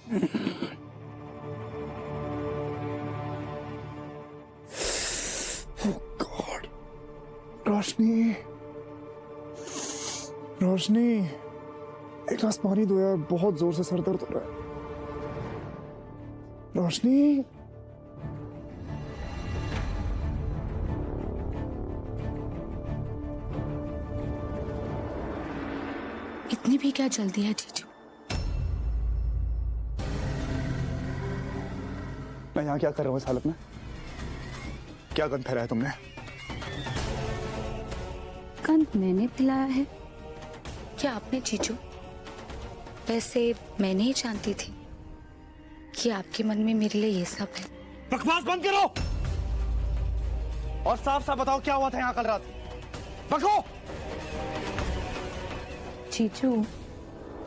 God, रोशनी, रोशनी, एक गिलास पानी दो यार, बहुत जोर से सर दर्द हो रहा है। रोशनी, इतनी भी क्या जल्दी है जीजू? मैं यहाँ क्या कर रहा हूँ इस हालत में? क्या गंद फैलाया तुमने? कंद मैंने पिलाया है क्या आपने जीजू? वैसे मैं नहीं जानती थी कि आपके मन में मेरे लिए ये सब है। बकवास बंद करो और साफ साफ बताओ क्या हुआ था यहाँ कल रात। बको। जीजू,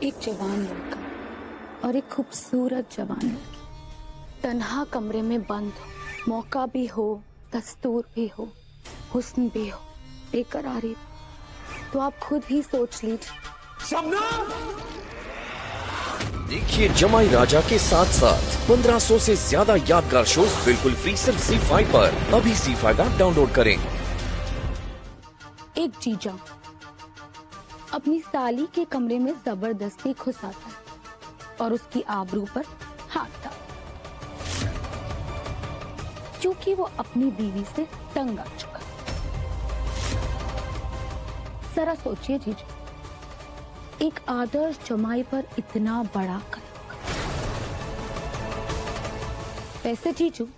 एक जवान लड़का और एक खूबसूरत जवान लड़की तन्हा कमरे में बंद हो, मौका भी हो, दस्तूर भी हो, हुस्न भी हो, बेकरारी, तो आप खुद ही सोच लीजिए। शबनम! देखिए जमाई राजा के साथ साथ 1500 से ज्यादा यादगार शोज बिल्कुल फ्री सिर्फ ZEE5 पर। अभी ZEE5 ऐप डाउनलोड करें। एक जीजा अपनी साली के कमरे में जबरदस्ती घुस आता है और उसकी आबरू पर हाथ डालता क्योंकि वो अपनी बीवी से तंग आ चुका। जरा सोचिए जीजू, एक आदर्श जमाई पर इतना बड़ा कलंक। वैसे जीजू,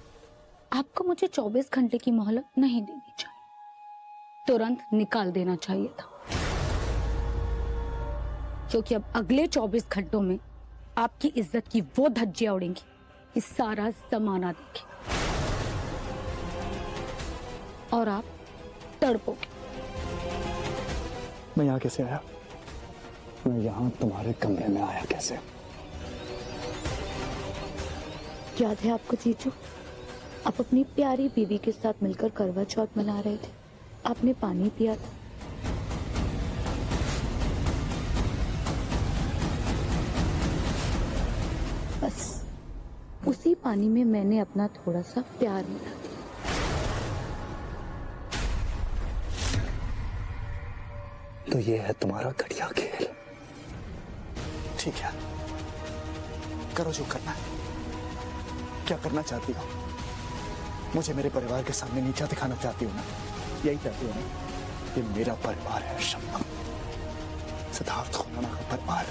आपको मुझे 24 घंटे की मोहलत नहीं देनी चाहिए, तुरंत निकाल देना चाहिए था, क्योंकि अब अगले 24 घंटों में आपकी इज्जत की वो धज्जियां उड़ेंगी कि सारा जमाना देखे और आप तड़पोगे। मैं यहाँ कैसे आया? मैं यहाँ तुम्हारे कमरे में आया कैसे? याद है आपको जीजू, आप अपनी प्यारी बीवी के साथ मिलकर करवा चौथ मना रहे थे, आपने पानी पिया था। बस उसी पानी में मैंने अपना थोड़ा सा प्यार मिला दिया। तो ये है तुम्हारा घटिया खेल। ठीक है, करो जो करना है। क्या करना चाहती हो? मुझे मेरे परिवार के सामने नीचा दिखाना चाहती हो ना? यही चाहती हो ना? ये मेरा परिवार है शबनम, सिद्धार्थ खुराना का परिवार।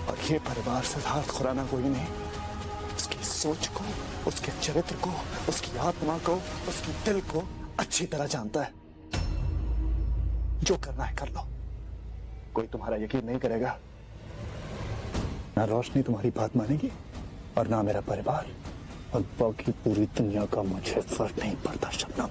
और ये परिवार सिद्धार्थ खुराना को ही नहीं, उसकी सोच को, उसके चरित्र को, उसकी आत्मा को, उसकी दिल को अच्छी तरह जानता है। जो करना है कर लो, कोई तुम्हारा यकीन नहीं करेगा। ना रोशनी तुम्हारी बात मानेगी और ना मेरा परिवार, और बाकी पूरी दुनिया का मुझे फर्क नहीं पड़ता शबनम।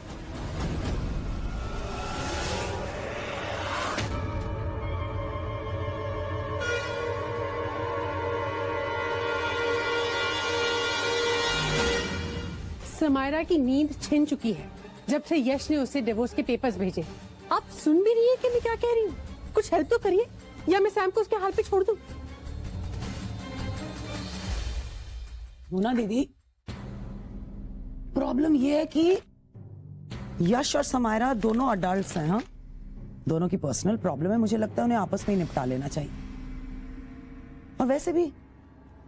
समायरा की नींद छिन चुकी है जब से यश ने उसे डिवोर्स के पेपर्स भेजे। आप सुन भी रही है कि मैं क्या कह रही हूँ? कुछ हेल्प तो करिए, या मैं सैम को उसके हाल पे छोड़ दूं? मोना दीदी, प्रॉब्लम ये है कि यश और समायरा दोनों अडल्ट्स हैं। हाँ, दोनों की पर्सनल प्रॉब्लम है, मुझे लगता है उन्हें आपस में ही निपटा लेना चाहिए। और वैसे भी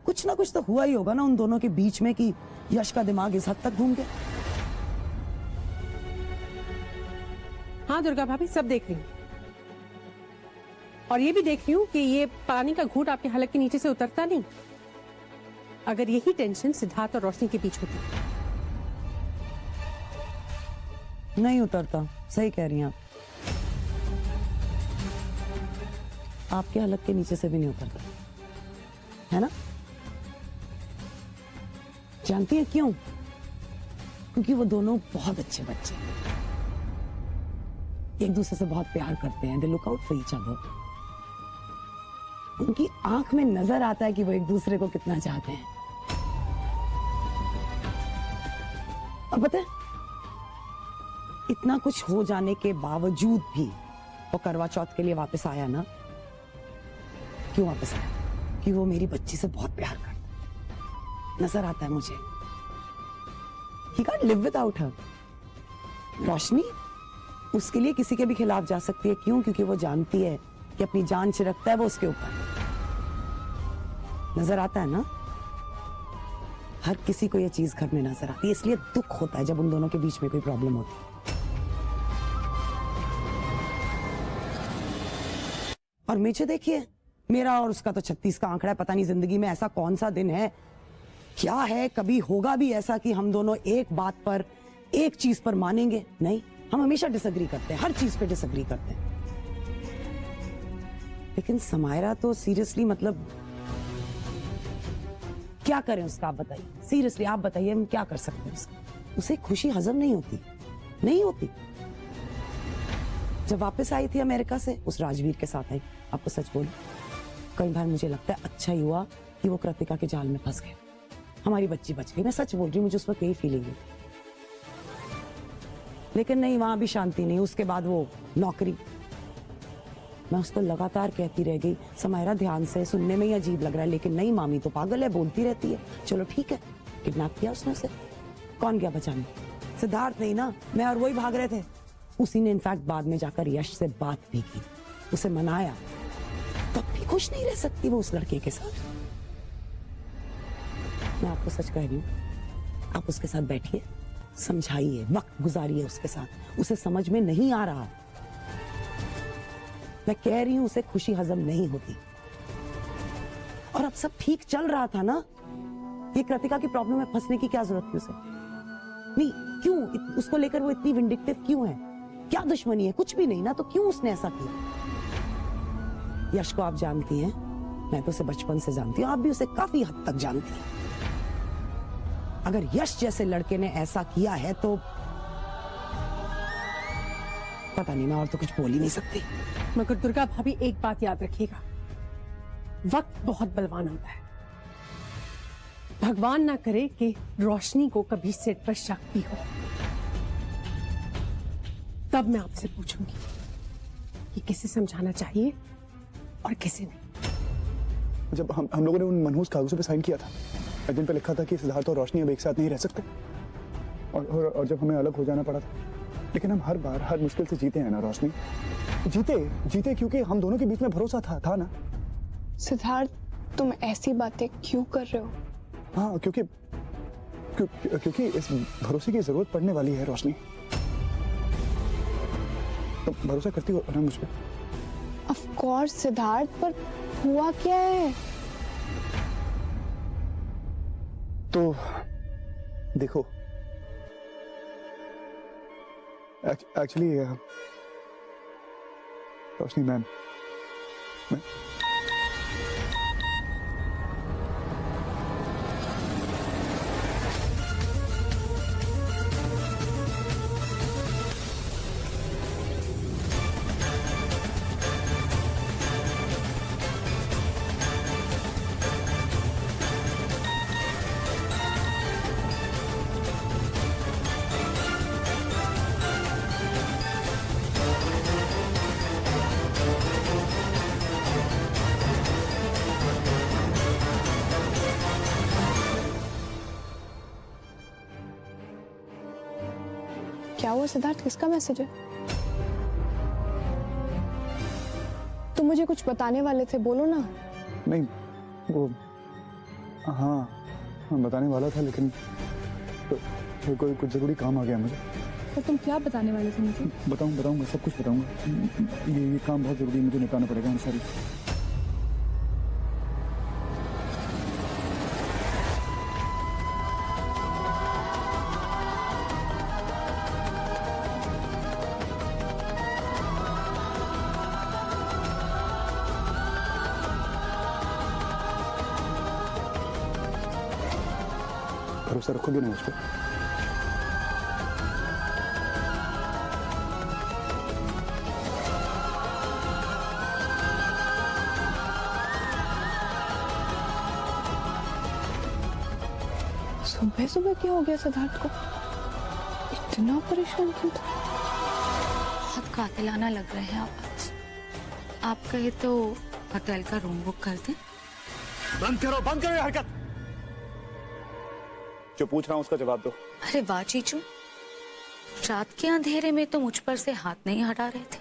कुछ ना कुछ तो हुआ ही होगा ना उन दोनों के बीच में कि यश का दिमाग इस हद तक घूम गया। हाँ दुर्गा भाभी, सब देख रही हूँ, और ये भी देख रही हूँ कि ये पानी का घूंट आपके हलक के नीचे से उतरता नहीं। अगर यही टेंशन सिद्धार्थ और रोशनी के बीच होती। नहीं उतरता, सही कह रही हैं आप। आपके हलक के नीचे से भी नहीं उतरता, है ना? जानती है क्यों? क्योंकि वो दोनों बहुत अच्छे बच्चे हैं, एक दूसरे से बहुत प्यार करते हैं। They look out for each other. उनकी आंख में नजर आता है कि वो एक दूसरे को कितना चाहते हैं। और पता है, इतना कुछ हो जाने के बावजूद भी वो करवा चौथ के लिए वापस आया ना। क्यों वापस आया? कि वो मेरी बच्ची से बहुत प्यार करता है, नजर आता है मुझे। He can't live without her. रोशनी उसके लिए किसी के भी खिलाफ जा सकती है। क्यों? क्योंकि वो जानती है कि अपनी जान छिड़कता है वो उसके ऊपर। नजर आता है ना, हर किसी को ये चीज घर में नजर आती है, इसलिए दुख होता है जब उन दोनों के बीच में कोई प्रॉब्लम होती है। और मुझे देखिए, मेरा और उसका तो 36 का आंकड़ा है। पता नहीं जिंदगी में ऐसा कौन सा दिन है, क्या है, कभी होगा भी ऐसा कि हम दोनों एक बात पर, एक चीज पर मानेंगे? नहीं, हम हमेशा डिसएग्री करते हैं, हर चीज पे डिसएग्री करते हैं। लेकिन समायरा तो सीरियसली, मतलब क्या करें उसका, आप बताइए। सीरियसली आप बताइए, हम क्या कर सकते हैं उसका? उसे खुशी हजम नहीं होती, नहीं होती। जब वापस आई थी अमेरिका से, उस राजवीर के साथ आई। आपको सच बोलूं, कई बार मुझे लगता है अच्छा ही हुआ कि वो कृतिका के जाल में फंस गए, हमारी बच्ची बच गई। मैं सच बोल रही हूँ, मुझे उस वक्त यही फीलिंग हुई। लेकिन नहीं, वहां भी शांति नहीं। उसके बाद वो नौकरी, मैं उसको लगातार कहती रह गई, समायरा ध्यान से, सुनने में ही अजीब लग रहा है, लेकिन नहीं, मामी तो पागल है, बोलती रहती है। चलो ठीक है, किडनैप किया उसने उसे। कौन गया बचाने? सिद्धार्थ नहीं ना, मैं और वही भाग रहे थे। उसी ने इनफैक्ट बाद में जाकर यश से बात भी की, उसे मनाया। तब भी खुश नहीं रह सकती वो उस लड़के के साथ। मैं आपको सच कह रही हूँ, आप उसके साथ बैठिए, समझाइए, वक्त गुजारिए उसके साथ। उसे समझ में नहीं आ रहा। मैं कह रही हूं, उसे खुशी हजम नहीं होती। और अब सब ठीक चल रहा था ना, ये कृतिका की प्रॉब्लम में फंसने की क्या जरूरत थी उसे? नहीं, क्यों उसको लेकर वो इतनी विंडिक्टिव क्यों है? क्या दुश्मनी है? कुछ भी नहीं ना, तो क्यों उसने ऐसा किया? यश को आप जानती हैं, मैं तो उसे बचपन से जानती हूँ, आप भी उसे काफी हद तक जानती हैं। अगर यश जैसे लड़के ने ऐसा किया है तो पता नहीं, मैं और तो कुछ बोल ही नहीं सकती। मगर दुर्गा भाभी, एक बात याद रखिएगा, वक्त बहुत बलवान होता है। भगवान ना करे कि रोशनी को कभी सिर पर शक भी हो, तब मैं आपसे पूछूंगी कि किसे समझाना चाहिए और किसे नहीं। जब हम लोगों ने उन मनहूस कागजों पे साइन किया था, जिन पे लिखा था कि सिद्धार्थ और रोशनी अब एक साथ नहीं रह सकते, और जब हमें अलग हो जाना पड़ा था, लेकिन हम हर बार हर मुश्किल से जीते हैं ना रोशनी। जीते क्योंकि हम दोनों के बीच में भरोसा था ना। सिद्धार्थ, तुम ऐसी बातें क्यों कर रहे हो? हाँ, क्योंकि इस भरोसे की जरूरत पड़ने वाली है रोशनी। तुम भरोसा करती हो ना मुझ पे? ऑफ कोर्स सिद्धार्थ, पर हुआ क्या है? तो देखो, एक्चुअली रोशनी मैम, क्या हुआ सिद्धार्थ, किसका मैसेज है? तुम मुझे कुछ बताने वाले थे, बोलो ना। नहीं, वो हाँ बताने वाला था, लेकिन कोई कुछ जरूरी काम आ गया मुझे। तो तुम क्या बताने वाले थे मुझे? बताऊंगा, सब कुछ बताऊंगा। ये काम बहुत जरूरी है, मुझे निपटाना पड़ेगा इन सारी। भरोसा रखोगे ना मुझ पर? सुबह सुबह क्या हो गया सिद्धार्थ को? इतना परेशान क्यों था? बहुत कातिलाना लग रहे हैं आप आज। आप कहे तो होटल का रूम बुक कर दें? बंद करो ये हरकत। जो पूछ रहा हूं उसका जवाब दो। अरे वाह चीचू, रात के अंधेरे में तो मुझ पर से हाथ नहीं हटा रहे थे,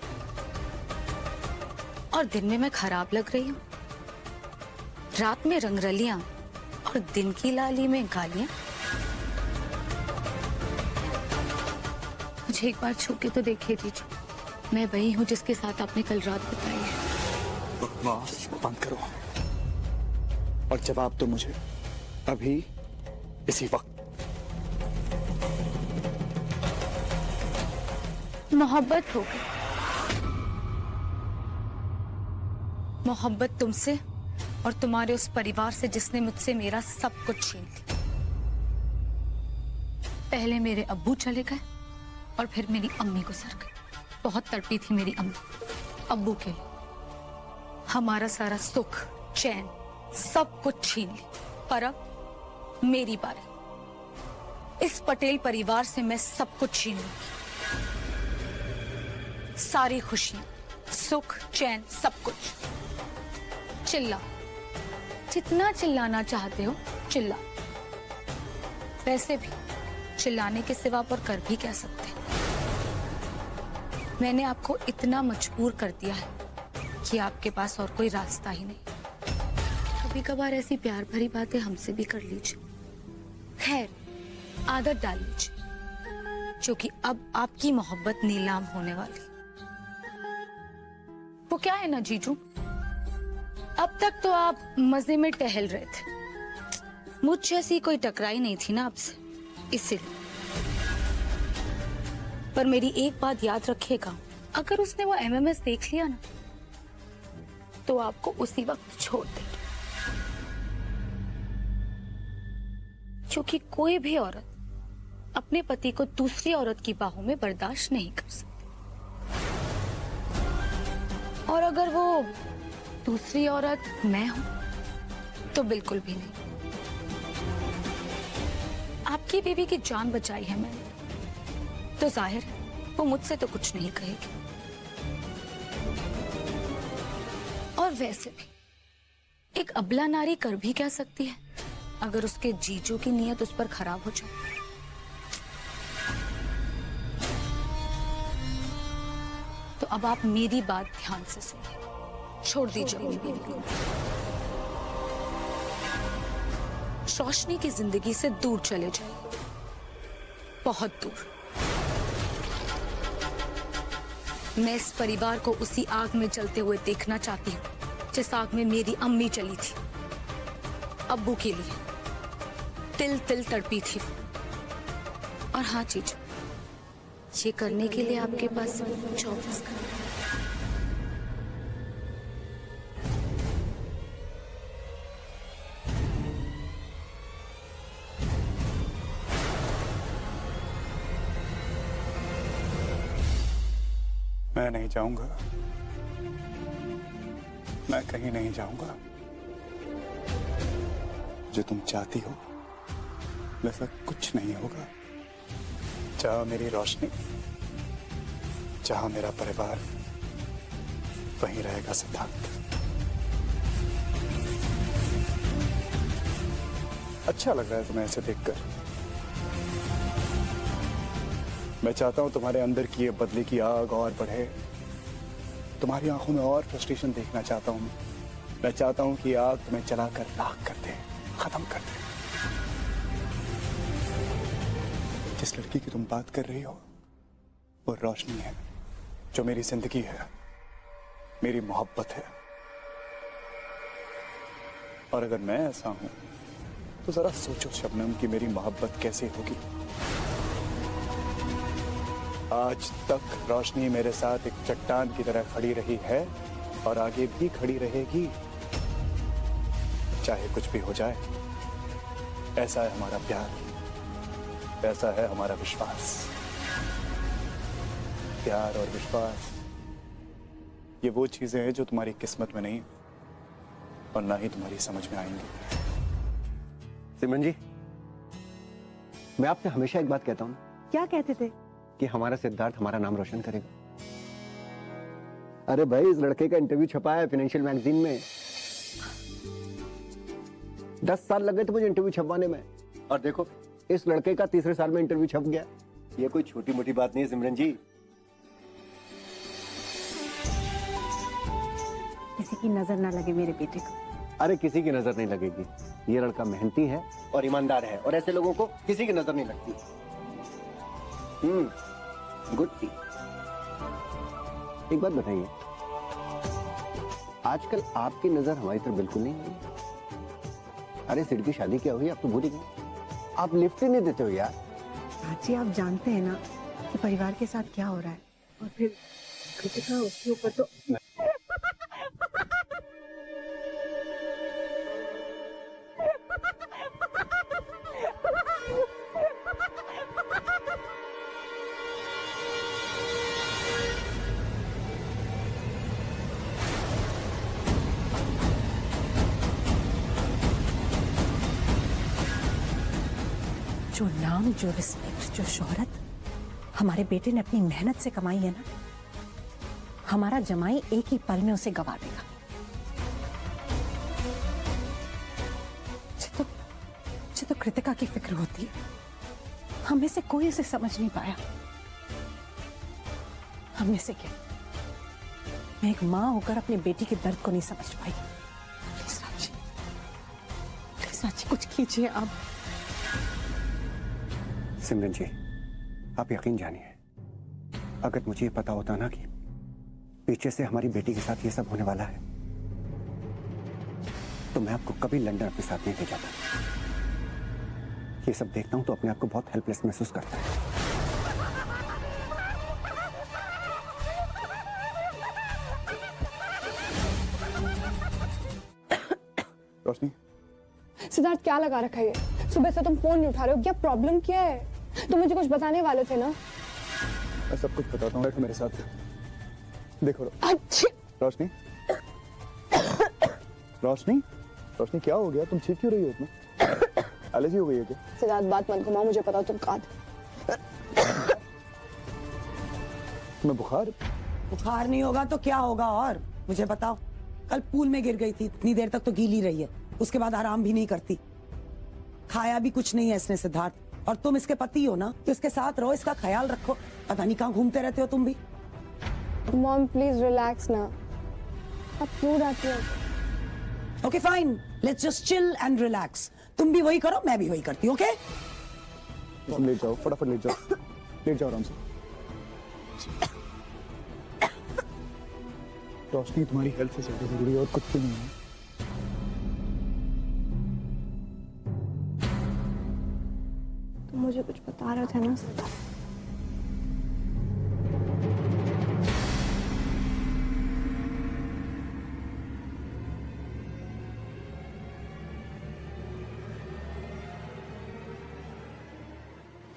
और दिन में मैं खराब लग रही हूँ। रात में रंगरलियां और दिन की लाली में गालियां। मुझे एक बार छू के तो देखिए जीजू, मैं वही हूँ जिसके साथ आपने कल रात बिताई है। बकवास बंद करो और जवाब दो मुझे अभी, इसी वक्त। मोहब्बत हो गई। मोहब्बत तुमसे और तुम्हारे उस परिवार से जिसने मुझसे मेरा सब कुछ छीन लिया। पहले मेरे अब्बू चले गए और फिर मेरी अम्मी गुजर गई। बहुत तड़पी थी मेरी अम्मी अब्बू के लिए। हमारा सारा सुख चैन सब कुछ छीन लिया। पर अब मेरी बारी। इस पटेल परिवार से मैं सब कुछ छीन लूंगी। सारी खुशियां, सुख चैन सब कुछ। चिल्ला, जितना चिल्लाना चाहते हो चिल्ला। वैसे भी चिल्लाने के सिवा पर कर भी क्या सकते हैं। मैंने आपको इतना मजबूर कर दिया है कि आपके पास और कोई रास्ता ही नहीं। कभी कभार ऐसी प्यार भरी बातें हमसे भी कर लीजिए। खैर, आदत डाल लीजिए, क्योंकि अब आपकी मोहब्बत नीलाम होने वाली। वो क्या है ना जीजू, अब तक तो आप मजे में टहल रहे थे। मुझ जैसी कोई टकराई नहीं थी ना आपसे, इसलिए। पर मेरी एक बात याद रखिएगा, अगर उसने वो एमएमएस देख लिया ना तो आपको उसी वक्त छोड़ देगी। क्योंकि कोई भी औरत अपने पति को दूसरी औरत की बाहों में बर्दाश्त नहीं कर सकती। और अगर वो दूसरी औरत मैं हूं तो बिल्कुल भी नहीं। आपकी बीवी की जान बचाई है मैंने, तो जाहिर है वो मुझसे तो कुछ नहीं कहेगी। और वैसे भी एक अबला नारी कर भी क्या सकती है अगर उसके जीजू की नीयत उस पर खराब हो जाए। तो अब आप मेरी बात ध्यान से सुनिए। छोड़ दीजिए मेरी बीवी को। रोशनी की जिंदगी से दूर चले जाइए, बहुत दूर। मैं इस परिवार को उसी आग में जलते हुए देखना चाहती हूँ जिस आग में मेरी अम्मी चली थी। अब्बू के लिए तिल तिल तड़पी थी। और हाँ चीज, ये करने के लिए आपके पास 24 घंटे। मैं नहीं जाऊंगा, मैं कहीं नहीं जाऊंगा। जो तुम चाहती हो वैसा कुछ नहीं होगा। चाहे मेरी रोशनी, चाहे मेरा परिवार, वहीं रहेगा सिद्धार्थ। अच्छा लग रहा है तुम्हें ऐसे देखकर। मैं चाहता हूं तुम्हारे अंदर की ये बदले की आग और बढ़े। तुम्हारी आंखों में और फ्रस्ट्रेशन देखना चाहता हूं। मैं चाहता हूं कि आग तुम्हें जलाकर राख कर दे, खत्म कर दे। जिस लड़की की तुम बात कर रही हो वो रोशनी है, जो मेरी जिंदगी है, मेरी मोहब्बत है। और अगर मैं ऐसा हूं तो जरा सोचो शबनम कि मेरी मोहब्बत कैसे होगी। आज तक रोशनी मेरे साथ एक चट्टान की तरह खड़ी रही है और आगे भी खड़ी रहेगी, चाहे कुछ भी हो जाए। ऐसा है हमारा प्यार, ऐसा है हमारा विश्वास। प्यार और विश्वास ये वो चीजें हैं जो तुम्हारी किस्मत में नहीं और ना ही तुम्हारी समझ में आएंगी। सिमरन जी, मैं आपसे हमेशा एक बात कहता हूं। क्या कहते थे? कि हमारा सिद्धार्थ हमारा नाम रोशन करेगा। अरे भाई, इस लड़के का इंटरव्यू छपा है फाइनेंशियल मैगजीन में। 10 साल लगे थे मुझे इंटरव्यू छपवाने में, और देखो इस लड़के का तीसरे साल में इंटरव्यू छप गया। ये कोई छोटी मोटी बात नहीं है सिमरन जी। किसी की नजर ना लगे मेरे बेटे को। अरे किसी की नजर नहीं लगेगी, ये लड़का मेहनती है और ईमानदार है, और ऐसे लोगों को किसी की नजर नहीं लगती। गुड थी। एक बात बताइए, आजकल आपकी नजर हमारी तरफ बिल्कुल नहीं है। अरे सिड की शादी क्या हुई, आप तो भूल ही गए। आप लिफ्ट ही नहीं देते हो यार। जी आप जानते हैं ना कि परिवार के साथ क्या हो रहा है, और फिर कृतिका उसके ऊपर तो जो नाम, जो रिस्पेक्ट, जो शोहरत हमारे बेटे ने अपनी मेहनत से कमाई है ना, हमारा जमाई एक ही पल में उसे गवा देगा। मुझे तो कृतिका की फिक्र होती है, हम में से कोई उसे समझ नहीं पाया। हम में से क्या, मैं एक मां होकर अपने बेटी के दर्द को नहीं समझ पाई। प्लीज राजी कुछ कीजिए आप। सिमरन जी, आप यकीन जानिए, अगर मुझे ये पता होता ना कि पीछे से हमारी बेटी के साथ ये सब होने वाला है, तो मैं आपको कभी लंदन अपने साथ नहीं ले जाता। ये सब देखता हूं तो अपने आप को बहुत हेल्पलेस महसूस करता है। रोशनी, सिद्धार्थ क्या लगा रखा है ये? सुबह से तुम फोन नहीं उठा रहे हो, क्या प्रॉब्लम क्या है? तुम मुझे कुछ बताने वाले थे ना। मैं सब कुछ बताता हूँ, बैठो मेरे साथ। देखो अच्छा रोशनी, रोशनी, रोशनी क्या हो गया? तुम चीख क्यों रही हो इतना? एलर्जी हो गई है क्या? सिद्धार्थ बात मत घुमाओ, मुझे पता तुम कहाँ थे। तुम्हें बुखार? बुखार नहीं होगा तो क्या होगा? और मुझे बताओ, कल पूल में गिर गई थी, इतनी देर तक तो गीली रही है, उसके बाद आराम भी नहीं करती, खाया भी कुछ नहीं है इसने सिद्धार्थ। और तुम इसके पति हो ना, तो इसके साथ रहो, इसका ख्याल रखो। पता नहीं कहाँ घूमते रहते हो तुम भी। मॉम प्लीज रिलैक्स ना, आप क्यों रहती हो? Okay fine, let's just chill and relax. तुम भी वही करो, मैं भी वही करती हूँ। ओके तुम लेट जाओ, फटाफट लेट जाओ, लेट जाओ आराम से। रोशनी, तुम्हारी हेल्थ से ज्यादा जरूरी है और कुछ भी नहीं है। तुम मुझे कुछ बता रहे थे ना सिद्धार्थ।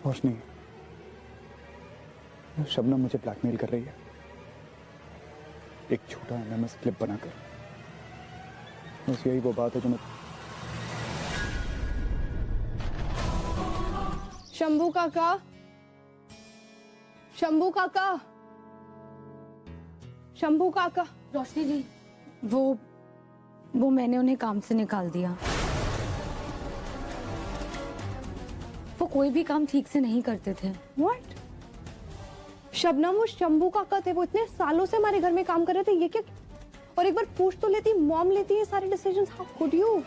रोशनी, शबनम मुझे ब्लैकमेल कर रही है, एक छोटा एमएमएस क्लिप बनाकर। बस यही वो बात है जो मैं... शंभू काका, शंभू काका, शंभू काका। रोशनी जी, वो मैंने उन्हें काम से निकाल दिया। वो कोई भी काम ठीक से नहीं करते थे। What? शबनम, वो शंभू काका थे, वो इतने सालों से हमारे घर में काम कर रहे थे, ये क्या? और एक बार पूछ तो लेती, मॉम लेती है सारे डिसीजंस। How could you?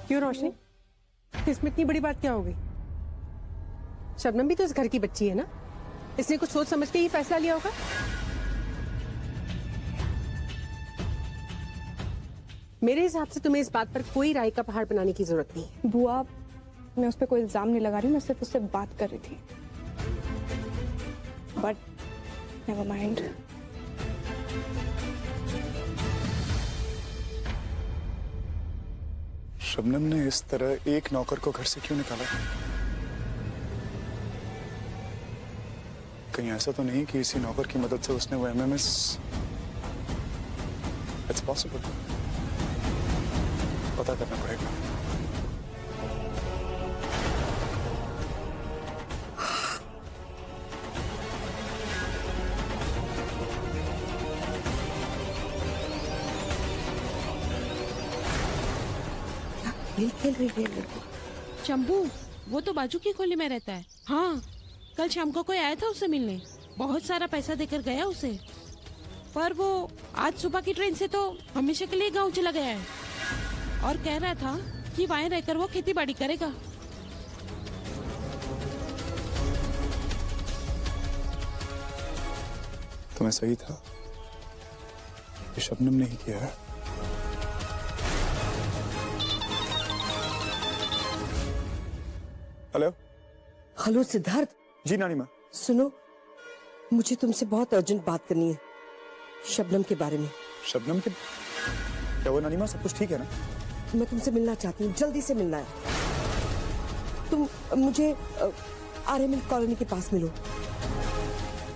क्यों रोशनी, इसमें इतनी बड़ी बात क्या हो गई? शबनम भी तो इस घर की बच्ची है ना, इसने कुछ सोच समझ के ही फैसला लिया होगा। मेरे हिसाब से तुम्हें इस बात पर कोई राय का पहाड़ बनाने की जरूरत नहीं है। बुआ, मैं उस पर कोई इल्जाम नहीं लगा रही, मैं सिर्फ उससे बात कर रही थी। But never mind. शबनम ने इस तरह एक नौकर को घर से क्यों निकाला? कहीं ऐसा तो नहीं कि इसी नौकर की मदद से उसने वो एमएमएस... इट्स पॉसिबल, पता करना पड़ेगा। खेल खेल रही है लड़की। शंभू वो तो बाजू की खोली में रहता है। हाँ, कल शाम को कोई आया था उससे मिलने, बहुत सारा पैसा देकर गया उसे, पर वो आज सुबह की ट्रेन से तो हमेशा के लिए गांव चला गया है और कह रहा था कि वहीं रहकर वो खेती बाड़ी करेगा। तो मैं सही था, ये शबनम ने ही किया है। हेलो। हेलो सिद्धार्थ, जी नानी माँ। सुनो, मुझे तुमसे बहुत अर्जेंट बात करनी है शबनम के बारे में। शबनम के क्या वो नानी माँ सब कुछ ठीक है ना? मैं तुमसे मिलना चाहती हूँ, जल्दी से मिलना है। तुम मुझे आर्य मिल कॉलोनी के पास मिलो।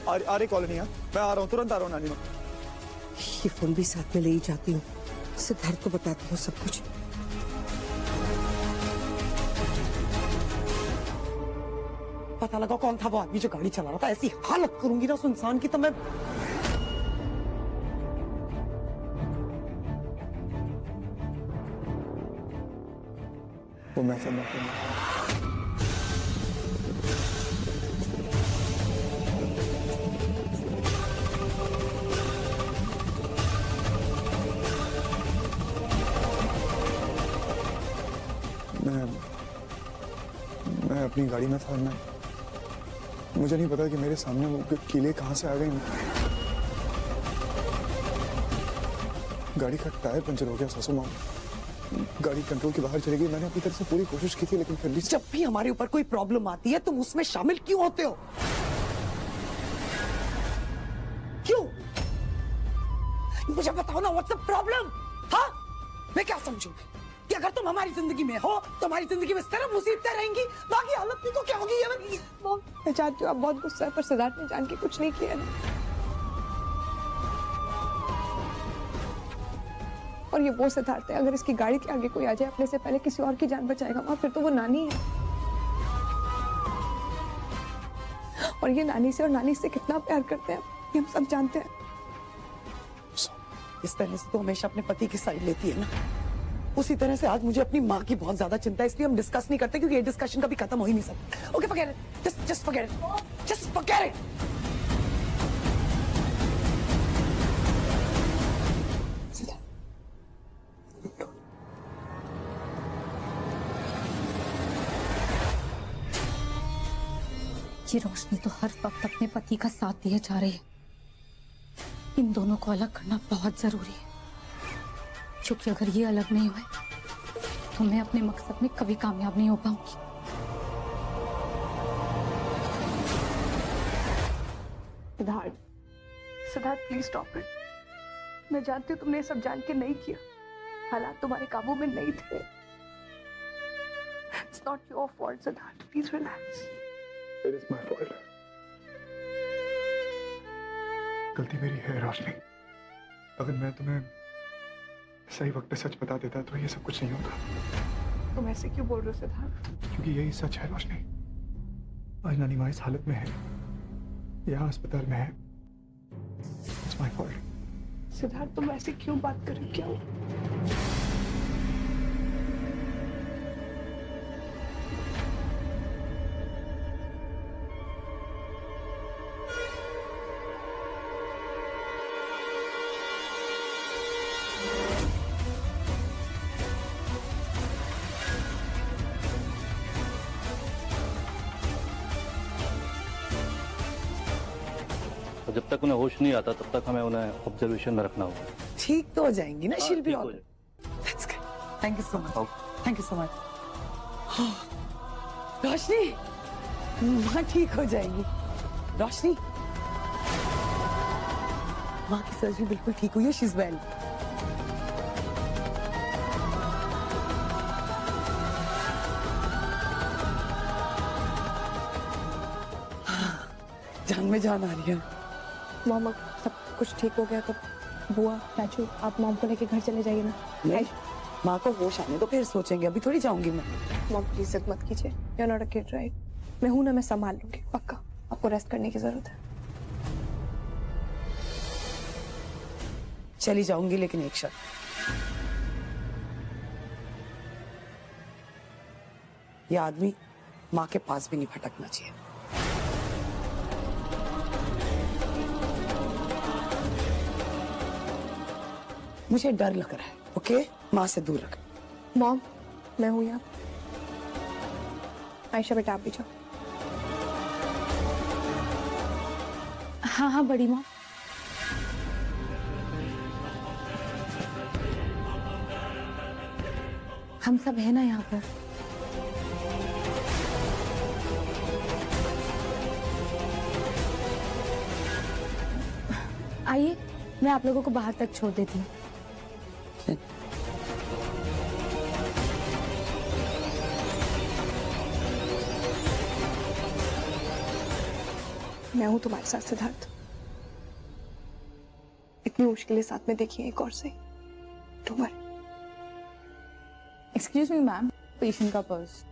आर्य कॉलोनी है, मैं आ रहा हूँ, तुरंत आ रहा हूँ नानी माँ। ये फोन भी साथ में ले ही जाती हूँ, सिद्धार्थ को बताती हूँ सब कुछ। पता लगा कौन था वो आदमी जो गाड़ी चला रहा था। ऐसी हालत करूंगी ना उस इंसान की तो मैं। वो मैं समझ पाऊंगा। मैं अपनी गाड़ी में था, मुझे नहीं पता कि मेरे सामने वो कीले कहां से आ गए। गाड़ी का टायर पंचर हो गया सासू माँ, गाड़ी कंट्रोल के बाहर चली गई। मैंने अपनी तरफ से पूरी कोशिश की थी, लेकिन फिर भी जब भी हमारे ऊपर कोई प्रॉब्लम आती है तुम उसमें शामिल क्यों होते हो? क्यों? मुझे बताओ ना, व्हाट्स द प्रॉब्लम? हाँ, मैं क्या समझूं कि अगर तुम हमारी जिंदगी में हो तो हमारी जिंदगी में सिर्फ मुसीबतें रहेंगी, बाकी हालत भी तो क्या होगी? ये मैं जानती हूँ आप बहुत गुस्सा है, पर सिद्धार्थ ने जान के कुछ नहीं किया ना। और ये वो सिद्धार्थ है, अगर इसकी गाड़ी के आगे कोई आ जाए अपने से पहले किसी और की जान बचाएगा माँ, फिर तो वो नानी है। और ये नानी से और नानी से कितना प्यार करते हैं ये हम सब जानते हैं। इस तरह से तो हमेशा अपने पति की साइड लेती है ना, उसी तरह से आज मुझे अपनी माँ की बहुत ज्यादा चिंता है, इसलिए हम डिस्कस नहीं करते क्योंकि ये डिस्कशन कभी खत्म हो ही नहीं सकता। Okay, forget it, just forget it, just forget it. ये रोशनी तो हर वक्त अपने पति का साथ दिए जा रही है। इन दोनों को अलग करना बहुत जरूरी है, क्योंकि अगर ये अलग नहीं हुए तो मैं अपने मकसद में कभी कामयाब नहीं हो पाऊंगी। Siddharth please stop it. मैं जानती हूँ तुमने ये सब जान के नहीं किया, हालात तुम्हारे काबू में नहीं थे। It's not your fault Siddharth, please relax. It is my fault. गलती मेरी है रोशनी। अगर मैं तुम्हें सही वक्त पे सच बता देता तो ये सब कुछ नहीं होता। तुम ऐसे क्यों बोल रहे हो सिद्धार्थ? क्योंकि यही सच है रोशनी। आज नानी माँ इस हालत में है, यहाँ अस्पताल में है। It's my fault. सिद्धार्थ तुम ऐसे क्यों बात कर रहे हो? क्या हुआ? जब तक उन्हें होश नहीं आता तब तक हमें उन्हें ऑब्जर्वेशन में रखना होगा। ठीक तो हो जाएंगी ना, शील भी। ठीक हो जाए। That's good. Thank you so much. Thank you so much. रोशनी, माँ ठीक हो जाएगी। रोशनी, माँ की सर्जरी बिल्कुल ठीक हुई है, शी इज वेल। जान में जान आ रही है। मामा सब कुछ ठीक हो गया तो बुआ राजू आप मॉम को लेके घर चले जाइए ना। नहीं, माँ को होश आने तो फिर सोचेंगे, अभी थोड़ी जाऊंगी मैं। मॉम प्लीज जिद मत कीजिए, you are not a kid right. मैं हूं ना, मैं संभाल लूंगी पक्का। आपको रेस्ट करने की जरूरत है। चली जाऊंगी लेकिन एक शर्त, ये आदमी माँ के पास भी नहीं भटकना चाहिए। मुझे डर लग रहा है। ओके, माँ से दूर रख। मॉम, मैं हूं यहाँ। आयशा बेटा आप भी जाओ। हाँ हाँ बड़ी माँ। हम सब है ना यहाँ पर। आइए, मैं आप लोगों को बाहर तक छोड़ देती हूँ। मैं हूं तुम्हारे साथ सिद्धार्थ। इतनी मुश्किलें साथ में देखी हैं, एक और से। Don't worry. Excuse me ma'am, patient का पर्स।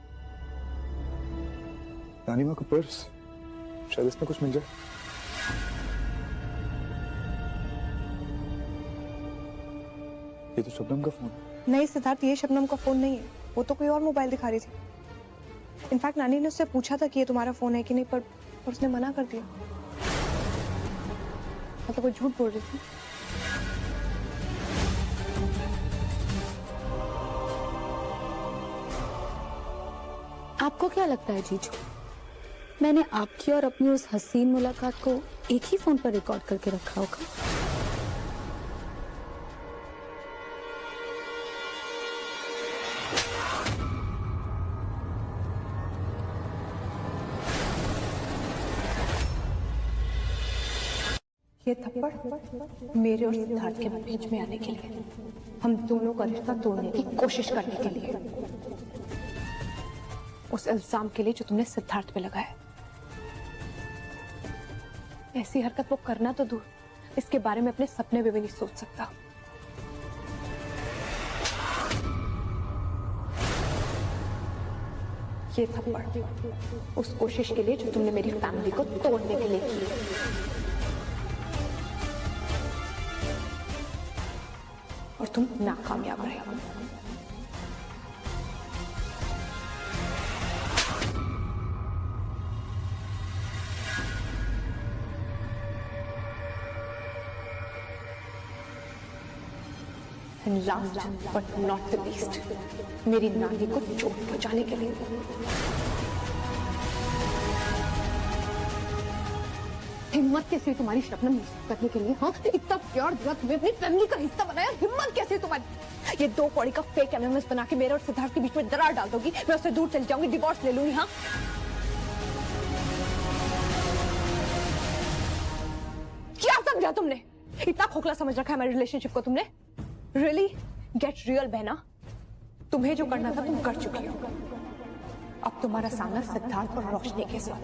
रानी माँ का पर्स, शायद इसमें कुछ मिल जाए। ये तो शबनम का फोन है। नहीं सिद्धार्थ, ये शबनम का फोन नहीं है, वो तो कोई और मोबाइल दिखा रही थी। इनफैक्ट नानी ने उससे पूछा था कि ये तुम्हारा फोन है कि नहीं, पर उसने मना कर दिया। मतलब वो झूठ बोल रही थी। आपको क्या लगता है जीजू, मैंने आपकी और अपनी उस हसीन मुलाकात को एक ही फोन पर रिकॉर्ड करके रखा होगा? ये थप्पड़ मेरे और सिद्धार्थ के बीच में आने के लिए, हम दोनों का रिश्ता तोड़ने की कोशिश करने के लिए, उस इल्जाम के लिए जो तुमने सिद्धार्थ पे लगाया। ऐसी हरकत वो करना तो दूर, इसके बारे में अपने सपने में भी नहीं सोच सकता। ये थप्पड़ उस कोशिश के लिए जो तुमने मेरी फैमिली को तोड़ने के लिए की, और तुम नाकामयाब रहे। And last but not the least, मेरी नानी को चोट पहुंचाने के लिए। हिम्मत कैसे तुम्हारी शबनम करने के लिए? हाँ, इतना प्यार दिया तुम्हें, अपनी फैमिली का हिस्सा बनाया, हिम्मत कैसे तुम्हारी? ये 2 कौड़ी का फेक एमएमएस बना के मेरे और सिद्धार्थ के बीच में दरार डाल दोगी, मैं उससे दूर चली जाऊंगी, डिवोर्स ले लूंगी। हाँ, क्या समझा तुमने? इतना खोखला समझ रखा है हमारे रिलेशनशिप को तुमने? रियली गेट रियल बहना, तुम्हें जो करना था तुम कर चुकी हो। अब तुम्हारा सामना सिद्धार्थ और रोशनी के साथ।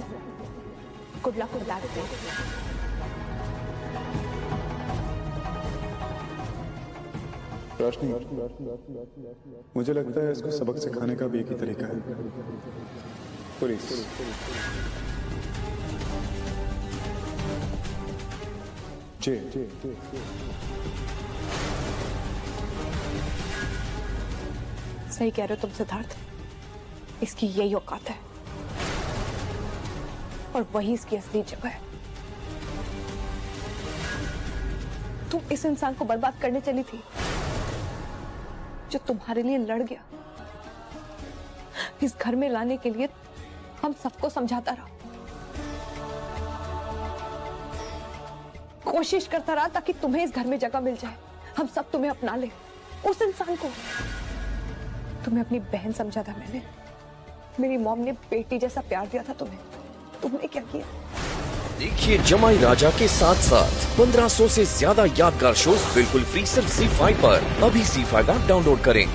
Good luck with that. Roshni, मुझे लगता है इसको सबक सिखाने का भी एक ही तरीका है, पुलिस। जी। सही कह रहे हो तुम सिद्धार्थ, इसकी यही औकात है और वही इसकी असली जगह है। तुम इस इंसान को बर्बाद करने चली थी जो तुम्हारे लिए लड़ गया, इस घर में लाने के लिए हम सबको समझाता रहा, कोशिश करता रहा ताकि तुम्हें इस घर में जगह मिल जाए, हम सब तुम्हें अपना ले। उस इंसान को तुम्हें अपनी बहन समझा था मैंने, मेरी मॉम ने बेटी जैसा प्यार दिया था तुम्हें, तुमने क्या किया? देखिए जमाई राजा के साथ साथ 1500 से ज्यादा यादगार शोज बिल्कुल फ्री सिर्फ ZEE5 पर। अभी ZEE5 ऐप डाउनलोड करें।